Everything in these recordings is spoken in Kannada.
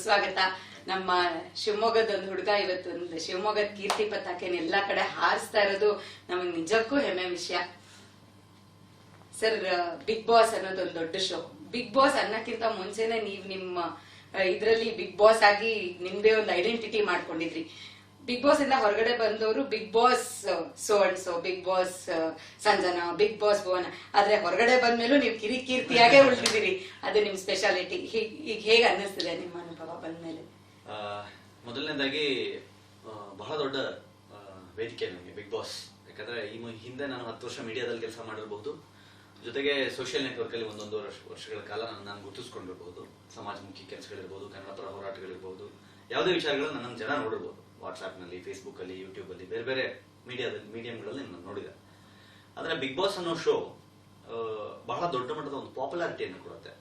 ಸುಸ್ವಾಗತ. ನಮ್ಮ ಶಿವಮೊಗ್ಗದ ಒಂದು ಹುಡುಗ ಇವತ್ತೊಂದು ಶಿವಮೊಗ್ಗದ ಕೀರ್ತಿ ಪತಾಕೆನ ಎಲ್ಲಾ ಕಡೆ ಹಾರಿಸ್ತಾ ಇರೋದು ನಮಗೆ ನಿಜಕ್ಕೂ ಹೆಮ್ಮೆ ವಿಷಯ. ಸರ್, ಬಿಗ್ ಬಾಸ್ ಅನ್ನೋದು ಒಂದು ದೊಡ್ಡ ಶೋ. ಬಿಗ್ ಬಾಸ್ ಅನ್ನಕ್ಕಿಂತ ಮುಂಚೆನೆ ನೀವು ನಿಮ್ಮ ಇದ್ರಲ್ಲಿ ಬಿಗ್ ಬಾಸ್ ಆಗಿ ನಿಮ್ದೇ ಒಂದು ಐಡೆಂಟಿಟಿ ಮಾಡ್ಕೊಂಡಿದ್ರಿ. ಬಿಗ್ ಬಾಸ್ ಇಂದ ಹೊರಗಡೆ ಬಂದವರು big boss so and so, big boss Sanjana, big boss Bhuvana. ಆದ್ರೆ ಹೊರಗಡೆ ಬಂದ್ಮೇಲೂ ನೀವು ಕೀರ್ತಿಯಾಗೆ ಉಳಿದಿದ್ದೀರಿ. ಅದು ನಿಮ್ ಸ್ಪೆಷಾಲಿಟಿ. ಈಗ ಹೇಗೆ ಅನ್ನಿಸ್ತಿದೆ ನಿಮ್ಮ ಅನುಭವ ಬಂದ್ಮೇಲೆ? ಮೊದಲನೇದಾಗಿ ಬಹಳ ದೊಡ್ಡ ವೇದಿಕೆ ನನಗೆ ಬಿಗ್ ಬಾಸ್. ಯಾಕಂದ್ರೆ ಈ ಹಿಂದೆ ನಾನು 10 ವರ್ಷ ಮೀಡಿಯಾದಲ್ಲಿ ಕೆಲಸ ಮಾಡಿರಬಹುದು, ಜೊತೆಗೆ ಸೋಷಿಯಲ್ ನೆಟ್ವರ್ಕ್ ಅಲ್ಲಿ ಒಂದೊಂದು ವರ್ಷಗಳ ಕಾಲ ನಾನು ಗುರುತಿಸ್ಕೊಂಡಿರಬಹುದು. ಸಮಾಜಮುಖಿ ಕೆಲಸಗಳಿರ್ಬೋದು, ಕನ್ನಡ ಪರ ಹೋರಾಟಗಳಿರ್ಬೋದು, ಯಾವುದೇ ವಿಚಾರಗಳು ನನ್ನ ಜನ ನೋಡಿರ್ಬೋದು. ವಾಟ್ಸ್ಆಪ್ ನಲ್ಲಿ, ಫೇಸ್ಬುಕ್ ಅಲ್ಲಿ, ಯೂಟ್ಯೂಬ್ ಅಲ್ಲಿ, ಬೇರೆ ಬೇರೆ ಮೀಡಿಯಂಗಳಲ್ಲಿ ನಾನು ನೋಡಿದೆ. ಆದ್ರೆ ಬಿಗ್ ಬಾಸ್ ಅನ್ನೋ ಶೋ ಬಹಳ ದೊಡ್ಡ ಮಟ್ಟದ ಒಂದು ಪಾಪ್ಯುಲಾರಿಟಿಯನ್ನು ಕೊಡುತ್ತೆ.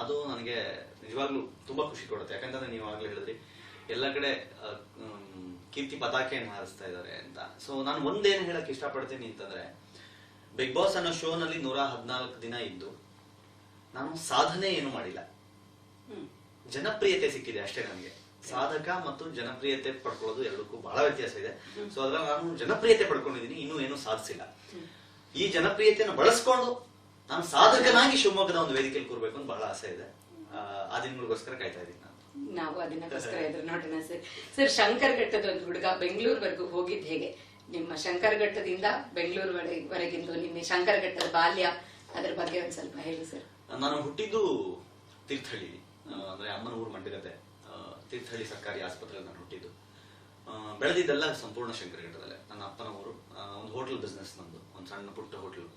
ಅದು ನನಗೆ ನಿಜವಾಗ್ಲೂ ತುಂಬಾ ಖುಷಿ ಕೊಡುತ್ತೆ. ಯಾಕಂತಂದ್ರೆ ನೀವು ಆಗ್ಲೇ ಹೇಳಿದ್ರಿ, ಎಲ್ಲ ಕಡೆ ಕೀರ್ತಿ ಪತಾಕೆಯನ್ನು ಹಾರಿಸ್ತಾ ಇದ್ದಾರೆ ಅಂತ. ಸೊ ನಾನು ಒಂದೇನು ಹೇಳಕ್ ಇಷ್ಟಪಡ್ತೀನಿ ಅಂತಂದ್ರೆ, ಬಿಗ್ ಬಾಸ್ ಅನ್ನೋ ಶೋ ನಲ್ಲಿ 114 ದಿನ ಇದ್ದು ನಾನು ಸಾಧನೆ ಏನು ಮಾಡಿಲ್ಲ. ಜನಪ್ರಿಯತೆ ಸಿಕ್ಕಿದೆ ಅಷ್ಟೇ ನನಗೆ. ಸಾಧಕ ಮತ್ತು ಜನಪ್ರಿಯತೆ ಪಡ್ಕೊಳ್ಳೋದು ಎರಡಕ್ಕೂ ಬಹಳ ವ್ಯತ್ಯಾಸ ಇದೆ. ಸೊ ಅದ್ರಲ್ಲಿ ನಾನು ಜನಪ್ರಿಯತೆ ಪಡ್ಕೊಂಡಿದ್ದೀನಿ, ಇನ್ನೂ ಏನು ಸಾಧಿಸಿಲ್ಲ. ಈ ಜನಪ್ರಿಯತೆಯನ್ನು ಬಳಸ್ಕೊಂಡು ನಾನು ಸಾಧಕನಾಗಿ ಶಿವಮೊಗ್ಗದ ಒಂದು ವೇದಿಕೆಯಲ್ಲಿ ಕೂರ್ಬೇಕು ಅಂತ ಬಹಳ ಆಸೆ ಇದೆ. ಆ ದಿನಗಳಿಗೋಸ್ಕರ ಕಾಯ್ತಾ ಇದ್ದೀನಿ ನಾವು ಅದನ್ನಕ್ಕೋಸ್ಕರ ಎದುರು ನೋಡೋಣ ಸರ್. ಸರ್, ಶಂಕರಘಟ್ಟದ ಒಂದು ಹುಡುಗ ಬೆಂಗಳೂರ್ವರೆಗೂ ಹೋಗಿದ್ ಹೇಗೆ? ನಿಮ್ಮ ಶಂಕರಘಟ್ಟದಿಂದ ಬೆಂಗಳೂರುವರೆಗಿಂದು ನಿಮ್ಮ ಶಂಕರಘಟ್ಟದ ಬಾಲ್ಯ, ಅದ್ರ ಬಗ್ಗೆ ಒಂದ್ ಸ್ವಲ್ಪ ಹೇಳಿ ಸರ್. ನಾನು ಹುಟ್ಟಿದ್ದು ತೀರ್ಥಹಳ್ಳಿ, ಅಂದ್ರೆ ಅಮ್ಮನ ಊರು ಮಂಡಗದ್ದೆ. ತೀರ್ಥಹಳ್ಳಿ ಸರ್ಕಾರಿ ಆಸ್ಪತ್ರೆಯಲ್ಲಿ ನಾನು ಹುಟ್ಟಿದ್ದು. ಬೆಳೆದಿದ್ದೆಲ್ಲ ಸಂಪೂರ್ಣ ಶಂಕರಘಟ್ಟದಲ್ಲೇ. ನನ್ನ ಅಪ್ಪನ ಊರು. ಒಂದು ಹೋಟೆಲ್ ಬಿಸ್ನೆಸ್ ನಂದು, ಒಂದು ಸಣ್ಣ ಪುಟ್ಟ ಹೋಟೆಲ್.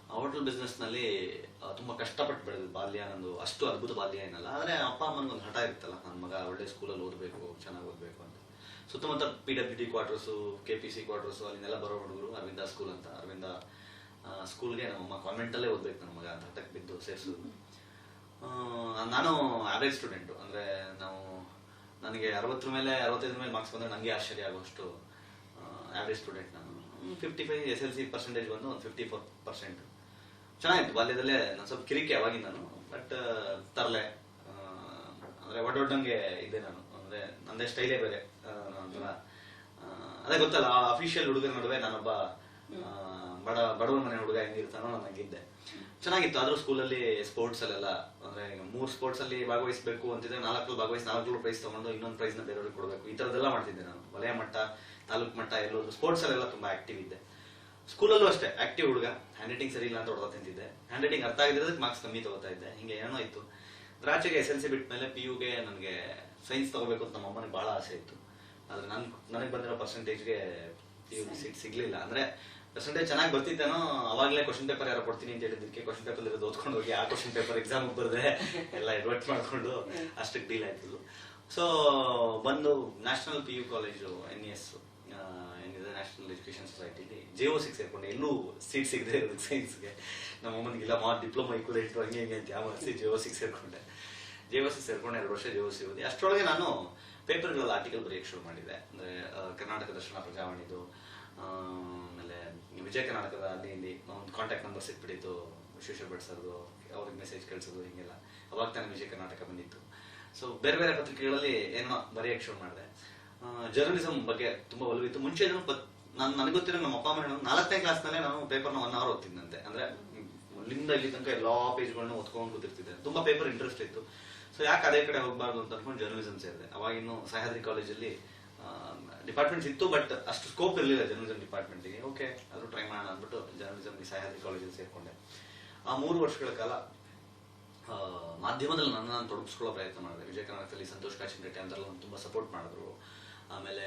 ಆ ಹೋಟೆಲ್ ಬಿಸ್ನೆಸ್ ನಲ್ಲಿ ತುಂಬಾ ಕಷ್ಟಪಟ್ಟು ಬೆಳೆದ ಬಾಲ್ಯ ನಂದು. ಅಷ್ಟು ಅದ್ಭುತ ಬಾಲ್ಯ ಏನಲ್ಲ, ಆದ್ರೆ ಅಪ್ಪ ಅಮ್ಮನಿಗೆ ಒಂದು ಹಠ ಇರುತ್ತಲ್ಲ, ನನ್ನ ಮಗ ಒಳ್ಳೆ ಸ್ಕೂಲಲ್ಲಿ ಓದಬೇಕು, ಚೆನ್ನಾಗಿ ಓದಬೇಕು ಅಂತ. ಸುತ್ತಮುತ್ತ PWD ಕ್ವಾರ್ಟರ್ಸ್, KPC ಕ್ವಾರ್ಟರ್ಸ್, ಅಲ್ಲಿಂದೆಲ್ಲ ಬರೋ ಹುಡುಗರು. ಅರವಿಂದ ಸ್ಕೂಲ್ ಅಂತ, ಅರವಿಂದ ಸ್ಕೂಲ್ಗೆ ನಮ್ಮಮ್ಮ ಕಾನ್ವೆಂಟ್ ಅಲ್ಲೇ ಓದ್ಬೇಕು ನನ್ನ ಮಗ ಅಂತ ಹಠಕ್ಕೆ ಬಿದ್ದು ಸೇರಿಸೋದು. ನಾನು ಆವರೇಜ್ ಸ್ಟೂಡೆಂಟ್. ಅಂದ್ರೆ ನನಗೆ 65 ಮೇಲೆ ಮಾರ್ಕ್ಸ್ ಬಂದ್ರೆ ನನಗೆ ಆಶ್ಚರ್ಯ ಆಗುವಷ್ಟು ಆವರೇಜ್ ಸ್ಟೂಡೆಂಟ್ ನಾನು. 55 SLC ಪರ್ಸೆಂಟೇಜ್ ಬಂದು ಒಂದು 54%. ಚೆನ್ನಾಗಿತ್ತು ಬಾಲ್ಯದಲ್ಲೇ. ನಾನು ಸ್ವಲ್ಪ ಕಿರಿಕೆ ಅವಾಗಿಂದ ನಾನು, ಬಟ್ ತರಲೆ, ಅಂದ್ರೆ ಒಡ್ಡೊಡ್ಡಂಗೆ ಇದ್ದೆ ನಾನು. ಅಂದ್ರೆ ನಂದೇ ಸ್ಟೈಲೇ ಬೇರೆ. ಅದೇ ಗೊತ್ತಲ್ಲ, ಅಫಿಷಿಯಲ್ ಹುಡುಗರ ನಡುವೆ ನಾನೊಬ್ಬ ಬಡವರ ಮನೆ ಹುಡುಗ ಹೆಂಗಿರ್ತಾನೋ ನನಗಿದ್ದೆ. ಚೆನ್ನಾಗಿತ್ತು. ಆದ್ರೂ ಸ್ಕೂಲಲ್ಲಿ ಸ್ಪೋರ್ಟ್ಸ್ ಅಲ್ಲೆಲ್ಲ, ಅಂದ್ರೆ 3 ಸ್ಪೋರ್ಟ್ಸ್ ಅಲ್ಲಿ ಭಾಗವಹಿಸಬೇಕು ಅಂತಿದ್ರೆ 4 ಭಾಗವಹಿಸಿ 4 ಪ್ರೈಸ್ ತಗೊಂಡು ಇನ್ನೊಂದು ಪ್ರೈಸ್ ನ ಬೇರೆಯವ್ರಿಗೆ ಕೊಡಬೇಕು. ಈ ತರದೆಲ್ಲ ಮಾಡ್ತಿದ್ದೆ ನಾನು. ವಲಯ ಮಟ್ಟ, ತಾಲೂಕ್ ಮಟ್ಟ ಎಲ್ಲೋದು ಸ್ಪೋರ್ಟ್ಸ್ ಅಲ್ಲೆಲ್ಲ ತುಂಬಾ ಆಕ್ಟಿವ್ ಇದ್ದೆ. ಸ್ಕೂಲಲ್ಲೂ ಅಷ್ಟೇ ಆಕ್ಟಿವ್ ಹುಡುಗ. ಹ್ಯಾಂಡ್ ರೈಟಿಂಗ್ ಸರಿ ಇಲ್ಲ ಅಂತ ಹೊಡೆದ ತಿಂತಿದ್ದೆ. ಹ್ಯಾಂಡ್ ರೈಟಿಂಗ್ ಅರ್ಥ ಆಗಿರೋದಕ್ಕೆ ಮಾರ್ಕ್ಸ್ ಕಮ್ಮಿ ತಗೋತಾ ಇದ್ದೆ. ಹಿಂಗೆ ಏನೋ ಇತ್ತು. ಆಚೆಗೆ SLC ಬಿಟ್ಟ ಮೇಲೆ PUಗೆ ನನಗೆ ಸೈನ್ಸ್ ತಗೋಬೇಕು ಅಂತ ನಮ್ಮ ಅಮ್ಮನಿಗೆ ಬಹಳ ಆಸೆ ಇತ್ತು. ಆದ್ರೆ ನನಗೆ ಬಂದಿರೋ ಪರ್ಸೆಂಟೇಜ್ಗೆ PU ಸೀಟ್ ಸಿಗ್ಲಿಲ್ಲ. ಅಂದ್ರೆ ಪರ್ಸೆಂಟೇಜ್ ಚೆನ್ನಾಗಿ ಬರ್ತಿದ್ದೇನೋ, ಅವಾಗಲೇ ಕ್ವಶನ್ ಪೇಪರ್ ಯಾರೋ ಕೊಡ್ತೀನಿ ಅಂತ ಹೇಳಿದ್ದಕ್ಕೆ ಕ್ವಶನ್ ಪೇಪರ್ ಇರೋದು ಓದ್ಕೊಂಡು ಹೋಗಿ ಆ ಕ್ವಶನ್ ಪೇಪರ್ ಎಕ್ಸಾಮ್ ಬರದೆ ಎಲ್ಲ ಎಡ್ವರ್ಟ್ ಮಾಡ್ಕೊಂಡು ಅಷ್ಟಕ್ಕೆ ಡೀಲ್ ಆಯ್ತು. ಸೊ ಬಂದು ನ್ಯಾಷನಲ್ PU ಕಾಲೇಜು NES ಏನಿದೆ, ನ್ಯಾಷನಲ್ ಎಜುಕೇಶನ್ ಸೊಸೈಟಿಲಿ JO6 ಸೇರ್ಕೊಂಡೆ. ಎಲ್ಲೂ ಸೀಟ್ ಸಿಗದೆ ಇರೋದಕ್ಕೆ ಸೈನ್ಸ್ಗೆ. ನಮ್ಮ ಅಮ್ಮನಿಗೆಲ್ಲ ಡಿಪ್ಲೊಮಾ ಈಕ್ವಲೆಂಟ್ ಹಂಗೆ ಅಂತ ಯಾವ JO6 ಸೇರ್ಕೊಂಡೆ. JO6 ಸೇರ್ಕೊಂಡು 2 ವರ್ಷ JO6 ಓದಿ. ಅಷ್ಟರೊಳಗೆ ನಾನು ಪೇಪರ್ಗಳಲ್ಲಿ ಆರ್ಟಿಕಲ್ ಬರೆಯಕ್ಕೆ ಶುರು ಮಾಡಿದೆ. ಅಂದ್ರೆ ಕರ್ನಾಟಕ ದರ್ಶನ, ಪ್ರಜಾವಾಣಿದು, ಆಮೇಲೆ ವಿಜಯ ಕರ್ನಾಟಕದ ಅಲ್ಲಿ ಇಲ್ಲಿ ಒಂದು ಕಾಂಟ್ಯಾಕ್ಟ್ ನಂಬರ್ ಸಿಕ್ಬಿಟ್ಟಿತ್ತು ವಿಶ್ವೇಶ್ವರ ಭಟ್ ಸರ್ದು. ಅವ್ರಿಗೆ ಮೆಸೇಜ್ ಕಳಿಸೋದು ಹಿಂಗೆಲ್ಲ. ಅವಾಗ ತಾನೇ ವಿಜಯ ಕರ್ನಾಟಕ ಬಂದಿತ್ತು. ಸೊ ಬೇರೆ ಬೇರೆ ಪತ್ರಿಕೆಗಳಲ್ಲಿ ಏನೋ ಬರೆಯಕ್ಕೆ ಶುರು ಮಾಡಿದೆ. ಜರ್ನಲಿಸಂ ಬಗ್ಗೆ ತುಂಬಾ ಒಲವಿತ್ತು. ಮುಂಚೆ ನನಗೆ ಗೊತ್ತಿರೋ ನಮ್ಮ ಅಪ್ಪ ಅಮ್ಮ 4ನೇ ಕ್ಲಾಸ್ನಲ್ಲೇ ನಾನು ಪೇಪರ್ನ 1 ಅವರ್ ಓದ್ತಿದ್ದಂತೆ. ಅಂದ್ರೆ ಅಲ್ಲಿಂದ ಇಲ್ಲಿ ತನಕ ಎಲ್ಲಾ ಪೇಜ್ಗಳನ್ನ ಓದ್ಕೊಂಡು ಕೂತಿರ್ತಿದ್ದೆ. ತುಂಬಾ ಪೇಪರ್ ಇಂಟ್ರೆಸ್ಟ್ ಇತ್ತು. ಸೊ ಯಾಕೆ ಅದೇ ಕಡೆ ಹೋಗ್ಬಾರ್ದು ಅಂತ ಅನ್ಕೊಂಡು ಜರ್ನಲಿಸಂ ಸೇರಿದೆ. ಅವಾಗಿನ್ನು ಸಹ್ಯಾದ್ರಿ ಕಾಲೇಜಲ್ಲಿ ಡಿಪಾರ್ಟ್ಮೆಂಟ್ಸ್ ಇತ್ತು, ಬಟ್ ಅಷ್ಟು ಸ್ಕೋಪ್ ಇರಲಿಲ್ಲ ಜರ್ನಲಿಸಂ ಡಿಪಾರ್ಟ್ಮೆಂಟ್ಗೆ. ಓಕೆ, ಅದು ಟ್ರೈ ಮಾಡೋಣ ಅಂದ್ಬಿಟ್ಟು ಜರ್ನಲಿಸಂ ಸಹ್ಯಾದ್ರಿ ಕಾಲೇಜಲ್ಲಿ ಸೇರ್ಕೊಂಡೆ. ಆ 3 ವರ್ಷಗಳ ಕಾಲ ಮಾಧ್ಯಮದಲ್ಲಿ ನಾನು ತೊಡಗಿಸ್ಕೊಳ್ಳೋ ಪ್ರಯತ್ನ ಮಾಡಿದೆ. ವಿಜಯ ಕರ್ನಾಟಕದಲ್ಲಿ ಸಂತೋಷ್ ಕಾಚಿನಗಟ್ಟೆ ಅಂತೆಲ್ಲ ತುಂಬಾ ಸಪೋರ್ಟ್ ಮಾಡಿದ್ರು. ಆಮೇಲೆ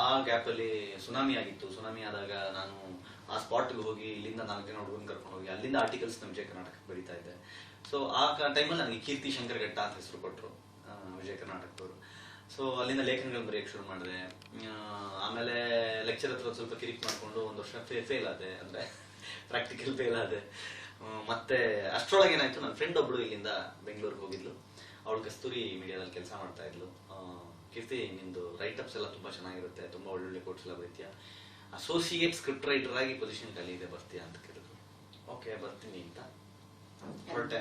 ಆ ಗ್ಯಾಪ್ ಅಲ್ಲಿ ಸುನಾಮಿ ಆಗಿತ್ತು. ಸುನಾಮಿ ಆದಾಗ ನಾನು ಆ ಸ್ಪಾಟ್ಗೆ ಹೋಗಿ ಇಲ್ಲಿಂದ 4 ಜನ ಹುಡುಗನ್ ಕರ್ಕೊಂಡು ಹೋಗಿ ಅಲ್ಲಿಂದ ಆರ್ಟಿಕಲ್ಸ್ ವಿಜಯ ಕರ್ನಾಟಕಕ್ಕೆ ಬರೀತಾ ಇದ್ದೆ. ಸೊ ಆ ಟೈಮಲ್ಲಿ ನನಗೆ ಕೀರ್ತಿ ಶಂಕರಘಟ್ಟ ಅಂತ ಹೆಸರು ಕೊಟ್ಟರು ವಿಜಯ ಕರ್ನಾಟಕದವರು. ಸೊ ಅಲ್ಲಿಂದ ಲೇಖನಗಳು ಬರೆಯಕ್ಕೆ ಶುರು ಮಾಡಿದೆ. ಆಮೇಲೆ ಲೆಕ್ಚರ್ ಹತ್ರ ಸ್ವಲ್ಪ ಕಿರಿಕ್ ಮಾಡ್ಕೊಂಡು 1 ವರ್ಷ ಫೇಲ್ ಆದೆ, ಅಂದ್ರೆ ಪ್ರಾಕ್ಟಿಕಲ್ ಫೇಲ್ ಆದೆ. ಮತ್ತೆ ಅಷ್ಟರೊಳಗೆ ಏನಾಯ್ತು, ನನ್ನ ಫ್ರೆಂಡ್ ಒಬ್ಳು ಇಲ್ಲಿಂದ ಬೆಂಗಳೂರಿಗೆ ಹೋಗಿದ್ಲು. ಅವಳು ಕಸ್ತೂರಿ ಮೀಡಿಯಾದಲ್ಲಿ ಕೆಲಸ ಮಾಡ್ತಾ ಇದ್ಲು. ಕೀರ್ತಿ, ನಿಮ್ದು ರೈಟ್ ಅಪ್ಸ್ ಎಲ್ಲ ತುಂಬಾ ಚೆನ್ನಾಗಿರುತ್ತೆ, ತುಂಬಾ ಒಳ್ಳೊಳ್ಳೆ ಕೋಟ್ಸ್ ಎಲ್ಲ ಬರೀತೀಯ, ಅಸೋಸಿಯೇಟ್ ಸ್ಕ್ರಿಪ್ಟ್ ರೈಟರ್ ಆಗಿ ಪೊಸಿಷನ್ ಖಾಲಿ ಇದೆ, ಬರ್ತೀಯಾ ಅಂತ ಕೇಳಿದ್ರು. ಓಕೆ ಬರ್ತೀನಿ ಅಂತ ಹೊರಟೆ.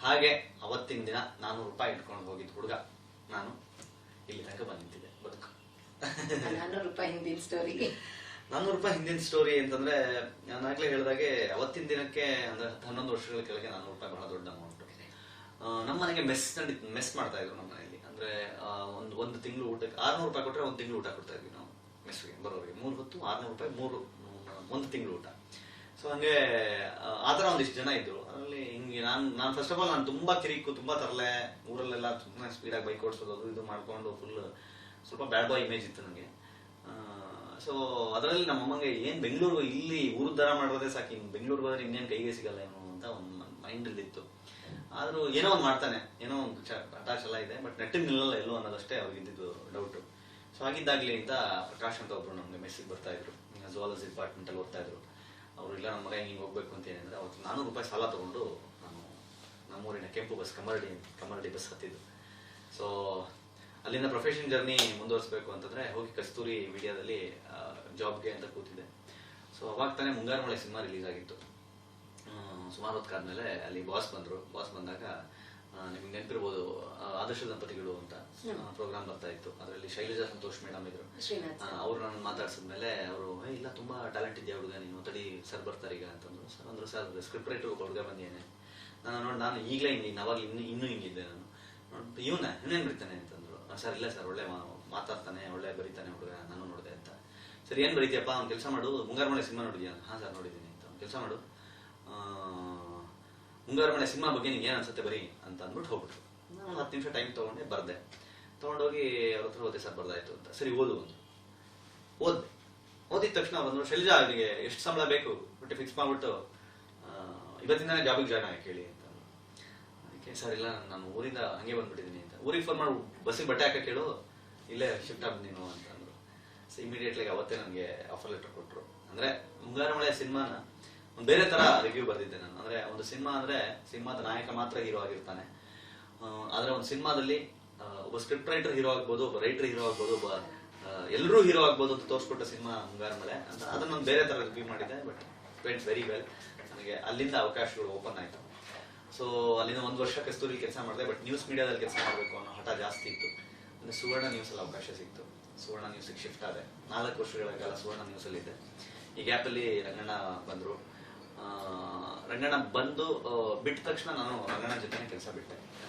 ಹಾಗೆ ಅವತ್ತಿನ ದಿನ 400 ರೂಪಾಯಿ ಇಟ್ಕೊಂಡು ಹೋಗಿದ್ದು ಹುಡುಗ ನಾನು ₹400 ಹಿಂದಿನ ಸ್ಟೋರಿ. ₹400 ಹಿಂದಿನ ಸ್ಟೋರಿ ಅಂತಂದ್ರೆ ನಾನು ಆಗ್ಲೇ ಹೇಳಿದಾಗೆ ಅವತ್ತಿನ ದಿನಕ್ಕೆ ಅಂದ್ರೆ 11 ವರ್ಷಗಳ ಕೆಳಗೆ ₹400 ಬಹಳ ದೊಡ್ಡ ಅಮೌಂಟ್. ನಮ್ಮ ಮನೆಗೆ ಮೆಸ್ ಮಾಡ್ತಾ ಇದ್ರು ನಮ್ಮ ಮನೆಯಲ್ಲಿ. ಅಂದ್ರೆ ಒಂದು ತಿಂಗಳು ಊಟಕ್ಕೆ ₹600 ಕೊಟ್ರೆ ಒಂದು ತಿಂಗಳು ಊಟ ಕೊಡ್ತಾ ಇದ್ವಿ ನಾವು ಮೆಸ್ಗೆ ಬರೋರಿಗೆ. 3 ಹೊತ್ತು ₹600 ಒಂದು ತಿಂಗಳು ಊಟ. ಸೊ ಹಂಗೆ ಆತರ ಒಂದಿಷ್ಟು ಜನ ಇದ್ರು. ಅದರಲ್ಲಿ ಹಿಂಗೆ ನಾನು ಫಸ್ಟ್ ಆಫ್ ಆಲ್ ನಾನು ತುಂಬಾ ಕಿರಿಕು, ತುಂಬಾ ತರಲೆ, ಊರಲ್ಲೆಲ್ಲ ತುಂಬಾ ಸ್ಪೀಡಾಗಿ ಬೈಕ್ ಓಡಿಸೋದು ಅದು ಇದು ಮಾಡ್ಕೊಂಡು ಫುಲ್ ಸ್ವಲ್ಪ ಬ್ಯಾಡ್ ಬಾಯ್ ಇಮೇಜ್ ಇತ್ತು ನನಗೆ. ಸೊ ಅದರಲ್ಲಿ ನಮ್ಮ ಅಮ್ಮಂಗೆ ಏನ್ ಬೆಂಗಳೂರು ಇಲ್ಲಿ ಊರ್ ದರ ಮಾಡೋದೇ ಸಾಕು, ಇನ್ನು ಬೆಂಗಳೂರಿಗೆ ಹೋದ್ರೆ ಇನ್ನೇನು ಕೈಗೆ ಸಿಗಲ್ಲ ಏನೋ ಅಂತ ಒಂದು ಮೈಂಡ್ ಅಲ್ಲಿ ಇತ್ತು. ಆದ್ರೂ ಏನೋ ಒಂದು ಮಾಡ್ತಾನೆ, ಏನೋ ಒಂದು ಅಟಾಚ್ ಎಲ್ಲ ಇದೆ, ಬಟ್ ನೆಟ್ಟಿಗೆ ನಿಲ್ಲಲ್ಲ ಎಲ್ಲೋ ಅನ್ನೋದಷ್ಟೇ ಅವ್ರಿಗೆ ಇದ್ದಿದ್ದು ಡೌಟ್. ಸೊ ಆಗಿದ್ದಾಗ್ಲಿ ಅಂತ ಪ್ರಕಾಶ್ ಅಂತ ಒಬ್ರು ನಮ್ಗೆ ಮೆಸ್ಸಿಗೆ ಬರ್ತಾ ಇದ್ರು, ಝುವಾಲಜಿ ಡಿಪಾರ್ಟ್ಮೆಂಟ್ ಅಲ್ಲಿ ಓದ್ತಾ ಇದ್ರು. ಅವ್ರು ಇಲ್ಲ ನಮ್ಮ ಮಗ ಹಿಂಗೆ ಹೋಗ್ಬೇಕು ಅಂತ ಏನಂದ್ರೆ ಅವತ್ತು ₹400 ಸಾಲ ತಗೊಂಡು ನಾನು ನಮ್ಮೂರಿನ ಕೆಂಪು ಬಸ್ ಕಮ್ಮರಡಿ ಬಸ್ ಹತ್ತಿದ್ದು. ಸೊ ಅಲ್ಲಿಂದ ಪ್ರೊಫೆಷನ್ ಜರ್ನಿ ಮುಂದುವರಿಸಬೇಕು ಅಂತಂದ್ರೆ ಹೋಗಿ ಕಸ್ತೂರಿ ಮೀಡಿಯಾದಲ್ಲಿ ಜಾಬ್ಗೆ ಅಂತ ಕೂತಿದ್ದೆ. ಸೊ ಅವಾಗ ತಾನೇ ಮುಂಗಾರು ಮಳೆ ಸಿನಿಮಾ ರಿಲೀಸ್ ಆಗಿತ್ತು. ಸುಮಾರು ಹೊತ್ತಾದ್ಮೇಲೆ ಅಲ್ಲಿ ಬಾಸ್ ಬಂದಾಗ ನಿಮ್ಗೆ ನೆನಪಿರ್ಬೋದು, ಆದರ್ಶ ದಂಪತಿಗಳು ಅಂತ ಪ್ರೋಗ್ರಾಮ್ ಬರ್ತಾ ಇತ್ತು. ಅದರಲ್ಲಿ ಶೈಲಜಾ ಸಂತೋಷ್ ಮೇಡಮ್ ಇದ್ರು. ಅವ್ರು ನಾನು ಮಾತಾಡ್ಸಿದ್ಮೇಲೆ ಅವರು ಇಲ್ಲ ತುಂಬಾ ಟ್ಯಾಲೆಂಟ್ ಇದೆಯಾ ಹುಡುಗ ನೀನು, ತಡಿ ಸರ್ ಬರ್ತಾರೆ ಈಗ ಅಂತಂದ್ರು. ಸರ್ ಅಂದ್ರು ಸರ್ ಸ್ಕ್ರಿಪ್ಟ್ ರೈಟರ್ ಹುಡುಗ ಬಂದೇನೆ. ನಾನು ಈಗಲೇ ಹಿಂಗೆ ಅವಾಗ ಇನ್ನೂ ಹಿಂಗಿದ್ದೆ. ನಾನು ಇನ್ನೇನು ಬರೀತಾನೆ ಅಂತಂದ್ರು. ಸರ್ ಇಲ್ಲ ಸರ್ ಒಳ್ಳೆ ಮಾತಾಡ್ತಾನೆ, ಒಳ್ಳೆ ಬರೀತಾನೆ ಹುಡುಗ, ನಾನು ನೋಡಿದೆ ಅಂತ. ಸರಿ ಏನ್ ಬರೀತಿಯಪ್ಪ, ಅವ್ನು ಕೆಲಸ ಮಾಡು, ಮುಂಗಾರು ಮಳೆ ಸಿನಿಮಾ ನೋಡಿದ್ಯಾ? ಹಾ ಸರ್ ನೋಡಿದ್ದೀನಿ ಅಂತ. ಅವ್ನು ಕೆಲಸ ಮಾಡು, ಮುಂಗಾರು ಮಳೆ ಸಿನಿಮಾ ಬಗ್ಗೆ ನಿಂಗೆ ಏನ್ ಅನ್ಸುತ್ತೆ ಬರೀ ಅಂತ ಅಂದ್ಬಿಟ್ಟು ಹೋಗ್ಬಿಟ್ರು. ನಾನು 10 ನಿಮಿಷ ಟೈಮ್ ತಗೊಂಡೆ, ಬರ್ದೆ. ತಗೊಂಡೋಗಿ ಅವ್ರ ಹತ್ರ ಹೋದೆ, ಸರ್ ಬರ್ದಾಯ್ತು ಅಂತ. ಸರಿ ಓದು ಒಂದು ಓದಿದ ತಕ್ಷಣ ಬಂದ್ರು, ಶೈಲಜಾ ಅವನಿಗೆ ಎಷ್ಟು ಸಂಬಳ ಬೇಕು ಬಟ್ ಫಿಕ್ಸ್ ಮಾಡ್ಬಿಟ್ಟು ಇವತ್ತಿಂದಾನೇ ಜಾಬಿಗೆ ಜಾಯ್ನ್ ಆಗಿ ಕೇಳಿ ಅಂತ. ಅದಕ್ಕೆ ಸರ್ ಇಲ್ಲ ನಾನು ಊರಿಂದ ಹಂಗೆ ಬಂದ್ಬಿಟ್ಟಿದ್ದೀನಿ ಅಂತ. ಊರಿಗೆ ಫೋನ್ ಮಾಡಿ ಬಸ್ಸಿಗೆ ಬಟ್ಟೆ ಹಾಕಕ್ಕೆ ಕೇಳು, ಇಲ್ಲೇ ಶಿಫ್ಟ್ ಆಗ್ ನೀನು ಅಂತಂದ್ರು. ಸೊ ಇಮಿಡಿಯೇಟ್ಲಿ ಅವತ್ತೇ ನನಗೆ ಆಫರ್ ಲೆಟರ್ ಕೊಟ್ಟರು. ಅಂದ್ರೆ ಮುಂಗಾರು ಮಳೆ ಸಿನಿಮಾನ ಒಂದು ಬೇರೆ ತರ ರಿವ್ಯೂ ಬರ್ದಿದ್ದೆ ನಾನು. ಅಂದ್ರೆ ಒಂದು ಸಿನಿಮಾ ಅಂದ್ರೆ ಸಿನಿಮಾದ ನಾಯಕ ಮಾತ್ರ ಹೀರೋ ಆಗಿರ್ತಾನೆ, ಆದ್ರೆ ಒಂದು ಸಿನಿಮಾದಲ್ಲಿ ಒಬ್ಬ ಸ್ಕ್ರಿಪ್ಟ್ ರೈಟರ್ ಹೀರೋ ಆಗ್ಬೋದು, ಒಬ್ಬ ರೈಟರ್ ಹೀರೋ ಆಗ್ಬೋದು, ಒಬ್ಬ ಎಲ್ಲರೂ ಹೀರೋ ಆಗ್ಬೋದು ಅಂತ ತೋರಿಸ್ಕೊಟ್ಟ ಸಿನಿಮಾ ಮುಂಗಾರು ಮಳೆ ಅಂತ. ಅದನ್ನ ನಾನು ಬೇರೆ ತರ ರಿವ್ಯೂ ಮಾಡಿದ್ದೆ, ಬಟ್ ವೆಂಟ್ ವೆರಿ ವೆಲ್. ನನಗೆ ಅಲ್ಲಿಂದ ಅವಕಾಶಗಳು ಓಪನ್ ಆಯ್ತು. ಸೊ ಅಲ್ಲಿಂದ 1 ವರ್ಷ ಕಸ್ತೂರಿ ಕೆಲಸ ಮಾಡಿದೆ, ಬಟ್ ನ್ಯೂಸ್ ಮೀಡಿಯಾದಲ್ಲಿ ಕೆಲಸ ಮಾಡಬೇಕು ಅನ್ನೋ ಹಠ ಜಾಸ್ತಿ ಇತ್ತು. ಅಂದ್ರೆ ಸುವರ್ಣ ನ್ಯೂಸ್ ಅಲ್ಲಿ ಅವಕಾಶ ಸಿಕ್ತು. ಸುವರ್ಣ ನ್ಯೂಸ್ಗೆ ಶಿಫ್ಟ್ ಆದೆ. 4 ವರ್ಷಗಳ ಕಾಲ ಸುವರ್ಣ ನ್ಯೂಸ್ ಅಲ್ಲಿ ಇದ್ದೆ. ಈ ಗ್ಯಾಪ್ ಅಲ್ಲಿ ರಂಗಣ್ಣ ಬಂದ್ರು. ರಂಗಣ್ಣ ಬಂದು ಬಿಟ್ಟ ತಕ್ಷಣ ನಾನು ರಂಗಣ್ಣ ಜೊತೆ ಕೆಲಸ ಬಿಟ್ಟೆ.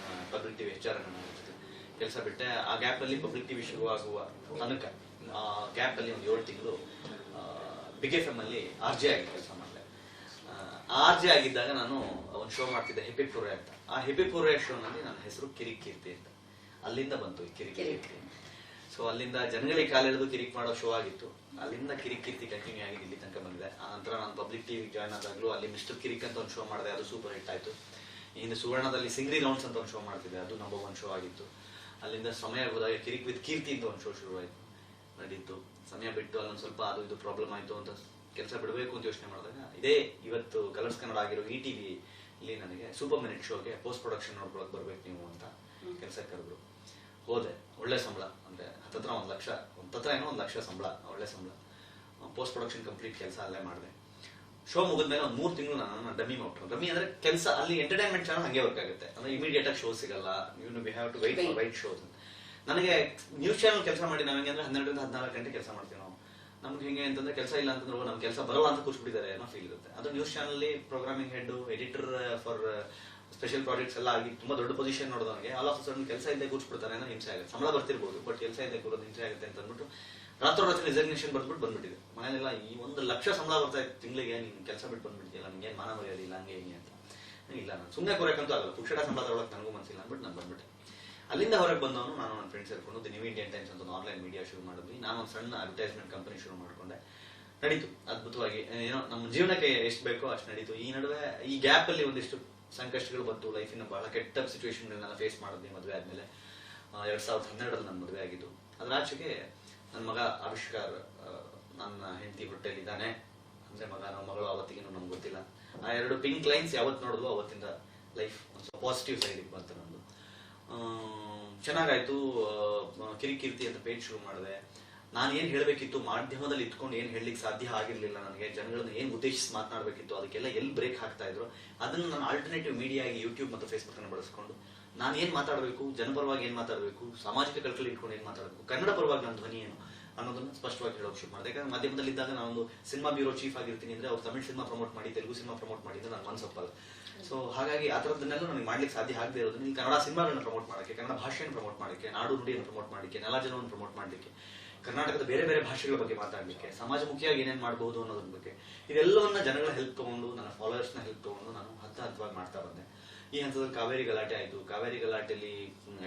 ಪಬ್ಲಿಕ್ ಟಿವಿ HR ರಂಗಣ್ಣ ಜೊತೆ ಕೆಲಸ ಬಿಟ್ಟೆ. ಆ ಗ್ಯಾಪ್ ಅಲ್ಲಿ ಪಬ್ಲಿಕ್ ಟಿವಿ ಶುರುವಾಗುವ ತನಕ ಆ ಗ್ಯಾಪ್ ಅಲ್ಲಿ ಒಂದು 7 ತಿಂಗಳು ಬಿಗ್ FM ಅಲ್ಲಿ RJ ಆಗಿ ಕೆಲಸ ಮಾಡಿದೆ. RJ ಆಗಿದ್ದಾಗ ನಾನು ಒಂದು ಶೋ ಮಾಡ್ತಿದ್ದೆ, ಹೆಪಿ ಪುರೆ ಅಂತ. ಆ ಹೆಪಿ ಪುರೆ ಶೋ ನಲ್ಲಿ ನನ್ನ ಹೆಸರು ಕಿರಿಕ್ ಕೀರ್ತಿ ಅಂತ. ಅಲ್ಲಿಂದ ಬಂತು ಈ ಕಿರಿಕ್ ಕೀರ್ತಿ. ಸೊ ಅಲ್ಲಿಂದ ಜನಗಳಿಗೆ ಕಾಲೆಳೆದು ಕಿರಿಕ್ ಮಾಡೋ ಶೋ ಆಗಿತ್ತು. ಅಲ್ಲಿಂದ ಕಿರಿಕ್ ಕೀರ್ತಿ ಕಂಟಿನ್ಯೂ ಆಗಿ ಇಲ್ಲಿ ತನಕ ಬಂದಿದೆ. ಆ ನಂತರ ನಾನು ಪಬ್ಲಿಕ್ ಟಿವಿ ಜಾಯ್ನ್ ಆದಾಗಲೂ ಅಲ್ಲಿ ಮಿಸ್ಟರ್ ಕಿರಿಕ್ ಅಂತ ಒಂದು ಶೋ ಮಾಡಿದೆ, ಅದು ಸೂಪರ್ ಹಿಟ್ ಆಯ್ತು. ಇನ್ನು ಸುವರ್ಣದಲ್ಲಿ ಸಿಂಗ್ರಿ ರೌಂಡ್ಸ್ ಅಂತ ಒಂದು ಶೋ ಮಾಡ್ತಿದ್ದೆ, ಅದು ನಂಬರ್ 1 ಶೋ ಆಗಿತ್ತು. ಅಲ್ಲಿಂದ ಸಮಯ ಹೋದಾಗ ಕಿರಿಕ್ ವಿತ್ ಕೀರ್ತಿ ಅಂತ ಒಂದು ಶೋ ಶುರುವಾಯಿತು, ನಡೀತು. ಸಮಯ ಬಿಟ್ಟು ಅಲ್ಲೊಂದು ಸ್ವಲ್ಪ ಅದು ಇದು ಪ್ರಾಬ್ಲಮ್ ಆಯ್ತು ಅಂತ ಕೆಲಸ ಬಿಡಬೇಕು ಅಂತ ಯೋಚನೆ ಮಾಡಿದಾಗ ಇದೇ ಇವತ್ತು ಕಲರ್ಸ್ ಕನ್ನಡ ಆಗಿರೋ ETV ಇಲ್ಲಿ ನನಗೆ ಸೂಪರ್ ಮಿನಿಟ್ ಶೋಗೆ ಪೋಸ್ಟ್ ಪ್ರೊಡಕ್ಷನ್ ನೋಡ್ಕೊಳಕ್ ಬರ್ಬೇಕು ನೀವು ಅಂತ ಕೆಲಸ ಕರೆದ್ರು. ಹೋದೆ. ಒಳ್ಳೆ ಸಂಬಳ, ಅಂದ್ರೆ ಹತ್ತತ್ರ 1 ಲಕ್ಷ, ಏನೋ 1 ಲಕ್ಷ ಸಂಬಳ, ಒಳ್ಳೆ ಸಂಬಳ. ಪೋಸ್ಟ್ ಪ್ರೊಡಕ್ಷನ್ ಕಂಪ್ಲೀಟ್ ಕೆಲಸ ಅಲ್ಲೇ ಮಾಡಿದೆ. ಶೋ ಮುಗಿದ್ಮೇಲೆ ಒಂದು 3 ತಿಂಗಳು ನಾನು ಡಮ್ಮಿ ಮಾಡ್ಬಿಟ್ರು. ಡಮ್ಮಿ ಅಂದ್ರೆ ಕೆಲಸ ಅಲ್ಲಿ ಎಂಟರ್ಟೈನ್ಮೆಂಟ್ ಚಾನಲ್ ಹಂಗೆ ವರ್ಕ್ ಆಗುತ್ತೆ, ಅಂದ್ರೆ ಇಮಿಡಿಯೇಟ್ ಆಗಿ ಶೋ ಸಿಗಲ್ಲ, we have to wait for right shows. ನನಗೆ ನ್ಯೂಸ್ ಚಾನಲ್ ಕೆಲಸ ಮಾಡಿ ನಾವೇಂಗೆ ಅಂದ್ರೆ 12 ರಿಂದ 14 ಗಂಟೆ ಕೆಲಸ ಮಾಡ್ತೀವಿ ನಾವು. ನಮ್ಗೆ ಹೆಂಗೆ ಅಂತಂದ್ರೆ ಕೆಲಸ ಇಲ್ಲ ಅಂತಂದ್ರೆ ನಮ್ ಕೆಲಸ ಬರಲ್ಲ ಅಂತ ಕೂರ್ಸ್ಬಿಟ್ಟಿದ್ದಾರೆ ಏನೋ ಫೀಲ್ ಇರುತ್ತೆ. ಅದು news channel programming head, editor for special projects ಎಲ್ಲ ಆಗಿ ತುಂಬಾ ದೊಡ್ಡ ಪೊಸಿಷನ್ ನೋಡೋದಕ್ಕೆ ಆಲ್ ಆಫ್ ಸಡನ್ ಕೆಲಸ ಇಲ್ಲದೆ ಕೂರ್ಸ್ಬಿಡ್ತಾರೆ ಅನ್ನೋ ಹಿಂಸೆ ಆಗುತ್ತೆ. ಸಂಬಳ ಬರ್ತಿರ್ಬೋದು, ಬಟ್ ಕೆಲಸ ಇಲ್ಲದೆ ಕೂರೋದು ಹಿಂಸೆ ಆಗುತ್ತೆ ಅಂತ ಅಂದ್ಬಿಟ್ಟು ರಾತ್ರಿ ರಿಸರ್ವೇಷನ್ ಬಂದ್ಬಿಟ್ಟಿದೆ. ಮನೇಲೆಲ್ಲ ಈ 1 ಲಕ್ಷ ಸಂಬಳ ಬರ್ತಾ ಇತ್ತು ತಿಂಗಳಿಗೆ, ನೀನ್ ಕೆಲಸ ಬಿಟ್ಟು ಬಂದ್ಬಿಡ್ತೀಯಲ್ಲ, ನಿಂಗೆ ಮಾನ ಮರ್ಯಾದೆ ಇಲ್ಲ ಹಂಗೆ ಹಿಂಗೆ ಅಂತ. ಇಲ್ಲ ನಾನು ಸುಮ್ಮನೆ ಕೊರಕಂತೂ ಆಗಲ್ಲ, ಪುಕ್ಷಡ ಸಂಬಳ ತಗೊಳಕ್ ನನಗೂ ಮನಸ್ಸಿಲ್ಲ ಅಂದ್ಬಿಟ್ಟು ನಾನು ಬಂದ್ಬಿಟ್ಟೆ. ಅಲ್ಲಿಂದ ಹೊರಗೆ ಬಂದವನು ನಾನು ನನ್ನ ಫ್ರೆಂಡ್ಸ್ ಸೇರ್ಕೊಂಡು ದಿ ನ್ಯೂ ಇಂಡಿಯನ್ ಟೈಮ್ಸ್ ಅಂತ ಒಂದು ಆನ್ಲೈನ್ ಮೀಡಿಯಾ ಶುರು ಮಾಡಿದ್ವಿ. ನಾನು ಒಂದು ಸಣ್ಣ ಅಡ್ವರ್ಟೈಸ್ಮೆಂಟ್ ಕಂಪನಿ ಶುರು ಮಾಡ್ಕೊಂಡೆ. ನಡೀತು ಅದ್ಭುತವಾಗಿ, ಏನೋ ನಮ್ಮ ಜೀವನಕ್ಕೆ ಎಷ್ಟು ಬೇಕೋ ಅಷ್ಟು ನಡೀತು. ಈ ನಡುವೆ ಈ ಗ್ಯಾಪ್ ಅಲ್ಲಿ ಒಂದಿಷ್ಟು ಸಂಕಷ್ಟಗಳು ಬಂತು. ಲೈಫಿನ ಬಹಳ ಕೆಟ್ಟ ಸಿಚುವೇಶನ್ಗಳನ್ನೆಲ್ಲ ಫೇಸ್ ಮಾಡಿದ್ವಿ. ಮದುವೆ ಆದ್ಮೇಲೆ 2012 ನನ್ನ ಮದುವೆ ಆಗಿದ್ದು. ಅದ್ರಾಚೆಗೆ ನನ್ನ ಮಗ ಆವಿಷ್ಕಾರ್ ನನ್ನ ಹೆಂಡತಿ ಹೊಟ್ಟೆಲಿದ್ದಾನೆ. ಅಂದ್ರೆ ಮಗಳು ಅವತ್ತಿಗೇನು ನಮ್ಗೆ ಗೊತ್ತಿಲ್ಲ. ಆ 2 ಪಿಂಕ್ ಲೈನ್ಸ್ ಯಾವತ್ತು ನೋಡಿದ್ವು ಅವತ್ತಿಂದ ಲೈಫ್ ಒಂದು ಪಾಸಿಟಿವ್ ಸೈಡ್ ಬಂತು ನಂದು. ಚೆನ್ನಾಗಾಯ್ತು. ಕಿರಿಕೀರ್ತಿ ಅಂತ ಪೇಜ್ ಶುರು ಮಾಡಿದೆ. ನಾನು ಏನ್ ಹೇಳ್ಬೇಕಿತ್ತು ಮಾಧ್ಯಮದಲ್ಲಿ ಇಟ್ಕೊಂಡು ಏನ್ ಹೇಳಲಿಕ್ಕೆ ಸಾಧ್ಯ ಆಗಿರ್ಲಿಲ್ಲ ನನಗೆ. ಜನಗಳನ್ನ ಏನ್ ಉದ್ದೇಶಿಸಿ ಮಾತನಾಡಬೇಕಿತ್ತು ಅದಕ್ಕೆಲ್ಲ ಎಲ್ಲಿ ಬ್ರೇಕ್ ಹಾಕ್ತಾ ಇದ್ರು, ಅದನ್ನು ನಾನು ಆಲ್ಟರ್ನೇಟಿವ್ ಮೀಡಿಯಾ ಆಗಿ ಯೂಟ್ಯೂಬ್ ಮತ್ತು ಫೇಸ್ಬುಕ್ ಅನ್ನು ಬಳಸ್ಕೊಂಡು ನಾನು ಏನ್ ಮಾತಾಡಬೇಕು, ಜನಪರವಾಗಿ ಏನ್ ಮಾತಾಡಬೇಕು, ಸಾಮಾಜಿಕ ಕಳಕಳಿ ಇಟ್ಕೊಂಡು ಏನ್ ಮಾತಾಡಬೇಕು, ಕನ್ನಡ ಪರವಾಗಿ ನನ್ನ ಧ್ವನಿ ಏನು ಅನ್ನೋದನ್ನ ಸ್ಪಷ್ಟವಾಗಿ ಹೇಳೋಕೆ ಶುರು ಮಾಡಿದೆ. ಯಾಕಂದ್ರೆ ಮಾಧ್ಯಮದಲ್ಲಿ ಇದ್ದಾಗ ನಾನೊಂದು ಸಿನಿಮಾ ಬ್ಯೂರೋ ಚೀಫ್ ಆಗಿರ್ತೀನಿ ಅಂದ್ರೆ ಅವ್ರು ತಮಿಳ್ ಸಿನಿಮಾ ಪ್ರಮೋಟ್ ಮಾಡಿ ತೆಲುಗು ಸಿನಿಮಾ ಪ್ರಮೋಟ್ ಮಾಡಿದ್ರೆ ನಾನು ಮನ್ಸೊಪ್ಪಲ್ಲ. ಸೊ ಹಾಗಾಗಿ ಆ ಥರದ್ದನ್ನೆಲ್ಲ ನನಗೆ ಮಾಡ್ಲಿಕ್ಕೆ ಸಾಧ್ಯ ಆಗದೆ ಇರೋದ್ರಿಂದ ಇಲ್ಲಿ ಕನ್ನಡ ಸಿನಿಮಾಗಳನ್ನ ಪ್ರಮೋಟ್ ಮಾಡೋಕ್ಕೆ, ಕನ್ನಡ ಭಾಷೆಯನ್ನು ಪ್ರಮೋಟ್ ಮಾಡೋಕ್ಕೆ, ನಾಡು ನುಡಿಯನ್ನು ಪ್ರಮೋಟ್ ಮಾಡಲಿಕ್ಕೆ, ನೆಲ ಜನವನ್ನು ಪ್ರಮೋಟ್ ಮಾಡಲಿಕ್ಕೆ, ಕರ್ನಾಟಕದ ಬೇರೆ ಬೇರೆ ಭಾಷೆಗಳ ಬಗ್ಗೆ ಮಾತಾಡಲಿಕ್ಕೆ, ಸಮಾಜಮುಖಿಯಾಗಿ ಏನೇನು ಮಾಡಬಹುದು ಅನ್ನೋದ್ರ ಬಗ್ಗೆ ಇದೆಲ್ಲವನ್ನ ಜನಗಳ ಹೆಲ್ಪ್ ತಗೊಂಡು, ನನ್ನ ಫಾಲೋವರ್ಸ್ನ ಹೆಲ್ಪ್ ತಗೊಂಡು ನಾನು ಹಂತವಾಗಿ ಮಾಡ್ತಾ ಬಂದೆ. ಈ ಹಂತದಲ್ಲಿ ಕಾವೇರಿ ಗಲಾಟೆ ಆಯಿತು. ಕಾವೇರಿ ಗಲಾಟೆಯಲ್ಲಿ